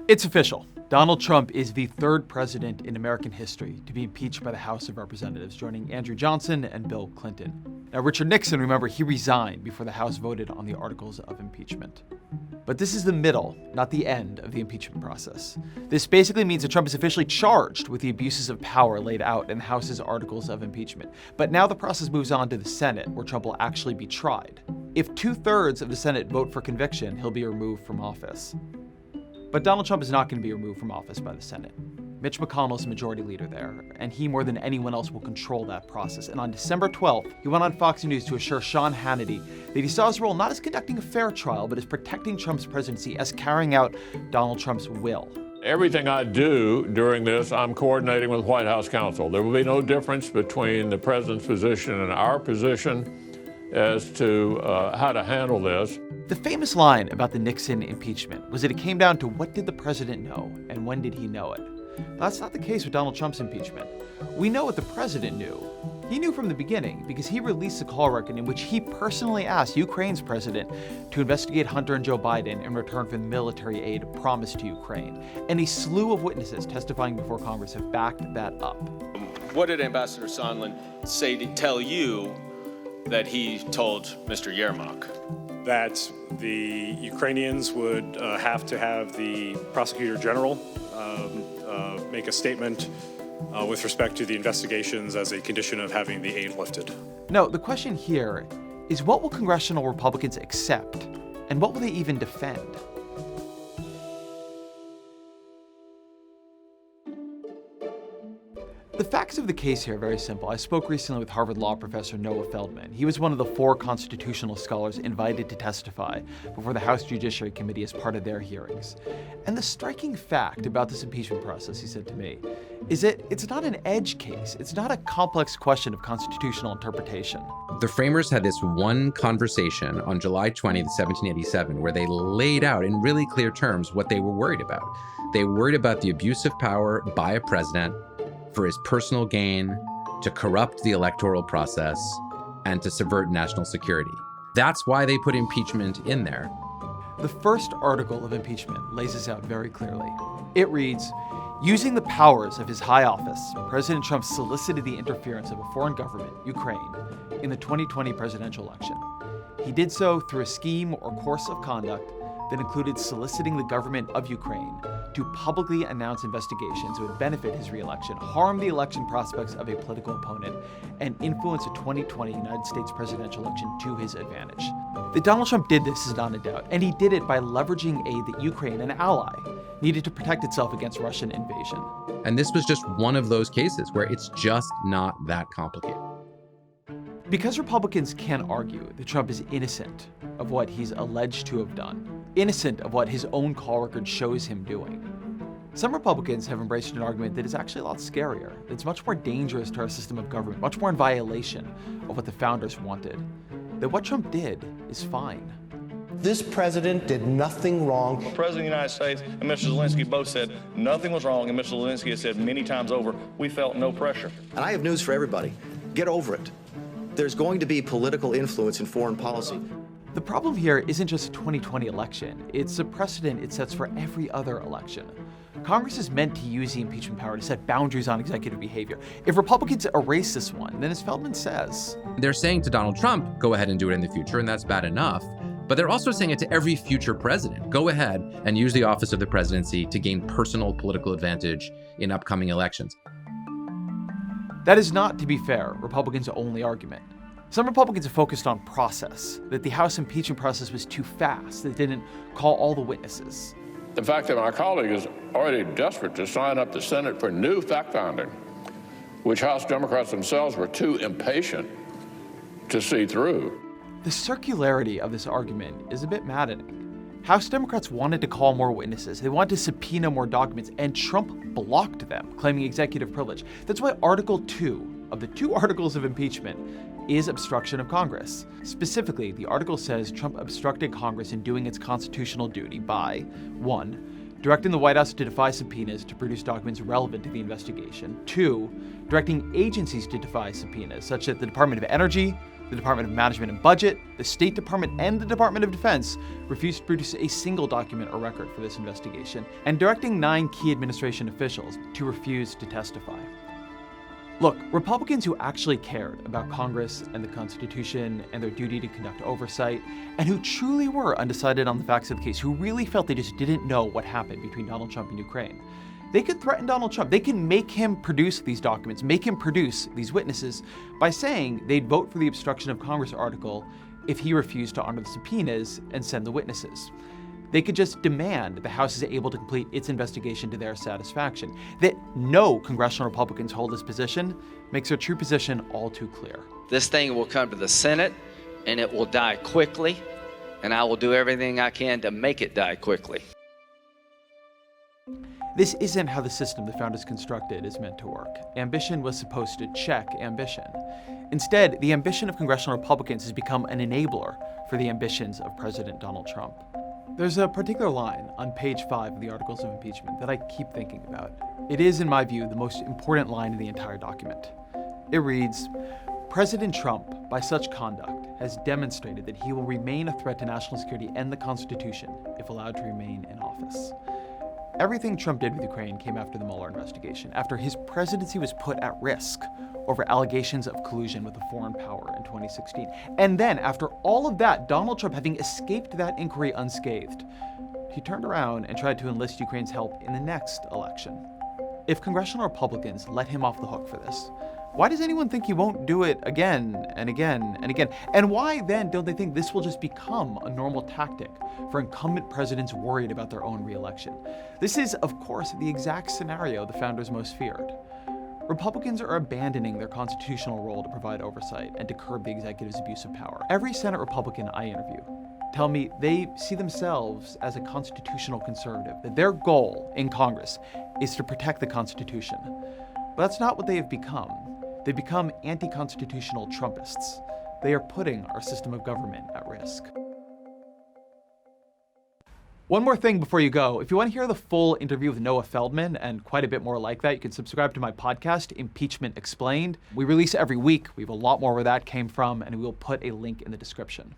It's official. Donald Trump is the third president in American history to be impeached by the House of Representatives, joining Andrew Johnson and Bill Clinton. Now, Richard Nixon, remember, he resigned before the House voted on the articles of impeachment. But this is the middle, not the end, of the impeachment process. This basically means that Trump is officially charged with the abuses of power laid out in the House's articles of impeachment. But now the process moves on to the Senate, where Trump will actually be tried. If 2/3 of the Senate vote for conviction, he'll be removed from office. But Donald Trump is not going to be removed from office by the Senate. Mitch McConnell is the majority leader there, and he more than anyone else will control that process. And on December 12th, he went on Fox News to assure Sean Hannity that he saw his role not as conducting a fair trial, but as protecting Trump's presidency, as carrying out Donald Trump's will. Everything I do during this, I'm coordinating with White House counsel. There will be no difference between the president's position and our position as to how to handle this. The famous line about the Nixon impeachment was that it came down to what did the president know and when did he know it. That's not the case with Donald Trump's impeachment. We know what the president knew. He knew from the beginning because he released a call record in which he personally asked Ukraine's president to investigate Hunter and Joe Biden in return for the military aid promised to Ukraine. And a slew of witnesses testifying before Congress have backed that up. What did Ambassador Sondland say to tell you that he told Mr. Yermak? That the Ukrainians would have to have the prosecutor general make a statement with respect to the investigations as a condition of having the aid lifted. No, the question here is, what will congressional Republicans accept, and what will they even defend? The facts of the case here are very simple. I spoke recently with Harvard Law professor Noah Feldman. He was one of the 4 constitutional scholars invited to testify before the House Judiciary Committee as part of their hearings. And the striking fact about this impeachment process, he said to me, is that it's not an edge case. It's not a complex question of constitutional interpretation. The framers had this one conversation on July 20th, 1787, where they laid out in really clear terms what they were worried about. They were worried about the abuse of power by a president for his personal gain, to corrupt the electoral process, and to subvert national security. That's why they put impeachment in there. The first article of impeachment lays this out very clearly. It reads, using the powers of his high office, President Trump solicited the interference of a foreign government, Ukraine, in the 2020 presidential election. He did so through a scheme or course of conduct that included soliciting the government of Ukraine to publicly announce investigations that would benefit his re-election, harm the election prospects of a political opponent, and influence the 2020 United States presidential election to his advantage. That Donald Trump did this is not a doubt, and he did it by leveraging aid that Ukraine, an ally, needed to protect itself against Russian invasion. And this was just one of those cases where it's just not that complicated. Because Republicans can argue that Trump is innocent of what he's alleged to have done, innocent of what his own call record shows him doing, some Republicans have embraced an argument that is actually a lot scarier, that's much more dangerous to our system of government, much more in violation of what the founders wanted, that what Trump did is fine. This president did nothing wrong. The President of the United States and Mr. Zelensky both said nothing was wrong, and Mr. Zelensky has said many times over, we felt no pressure. And I have news for everybody. Get over it. There's going to be political influence in foreign policy. The problem here isn't just a 2020 election, it's a precedent it sets for every other election. Congress is meant to use the impeachment power to set boundaries on executive behavior. If Republicans erase this one, then as Feldman says, They're saying to Donald Trump, go ahead and do it in the future, and that's bad enough. But they're also saying it to every future president. Go ahead and use the office of the presidency to gain personal political advantage in upcoming elections. That is not, to be fair, Republicans' only argument. Some Republicans have focused on process, that the House impeachment process was too fast, that it didn't call all the witnesses. The fact that my colleague is already desperate to sign up the Senate for new fact-finding, which House Democrats themselves were too impatient to see through. The circularity of this argument is a bit maddening. House Democrats wanted to call more witnesses, they wanted to subpoena more documents, and Trump blocked them, claiming executive privilege. That's why Article 2 of the 2 articles of impeachment is obstruction of Congress. Specifically, the article says Trump obstructed Congress in doing its constitutional duty by 1. Directing the White House to defy subpoenas to produce documents relevant to the investigation. 2. Directing agencies to defy subpoenas, such that the Department of Energy, The Department of Management and Budget, the State Department, and the Department of Defense refused to produce a single document or record for this investigation, and directing 9 key administration officials to refuse to testify. Look, Republicans who actually cared about Congress and the Constitution and their duty to conduct oversight, and who truly were undecided on the facts of the case, who really felt they just didn't know what happened between Donald Trump and Ukraine, they could threaten Donald Trump. They can make him produce these documents, make him produce these witnesses by saying they'd vote for the obstruction of Congress article if he refused to honor the subpoenas and send the witnesses. They could just demand the House is able to complete its investigation to their satisfaction. That no congressional Republicans hold this position makes their true position all too clear. This thing will come to the Senate, and it will die quickly, and I will do everything I can to make it die quickly. This isn't how the system the founders constructed is meant to work. Ambition was supposed to check ambition. Instead, the ambition of congressional Republicans has become an enabler for the ambitions of President Donald Trump. There's a particular line on page 5 of the Articles of Impeachment that I keep thinking about. It is, in my view, the most important line in the entire document. It reads, "President Trump, by such conduct, has demonstrated that he will remain a threat to national security and the Constitution if allowed to remain in office." Everything Trump did with Ukraine came after the Mueller investigation, after his presidency was put at risk over allegations of collusion with a foreign power in 2016. And then, after all of that, Donald Trump, having escaped that inquiry unscathed, he turned around and tried to enlist Ukraine's help in the next election. If congressional Republicans let him off the hook for this, why does anyone think he won't do it again and again and again? And why then don't they think this will just become a normal tactic for incumbent presidents worried about their own re-election? This is, of course, the exact scenario the founders most feared. Republicans are abandoning their constitutional role to provide oversight and to curb the executive's abuse of power. Every Senate Republican I interview tell me they see themselves as a constitutional conservative, that their goal in Congress is to protect the Constitution. But that's not what they have become. They've become anti-constitutional Trumpists. They are putting our system of government at risk. One more thing before you go. If you want to hear the full interview with Noah Feldman and quite a bit more like that, you can subscribe to my podcast, Impeachment Explained. We release every week. We have a lot more where that came from, and we will put a link in the description.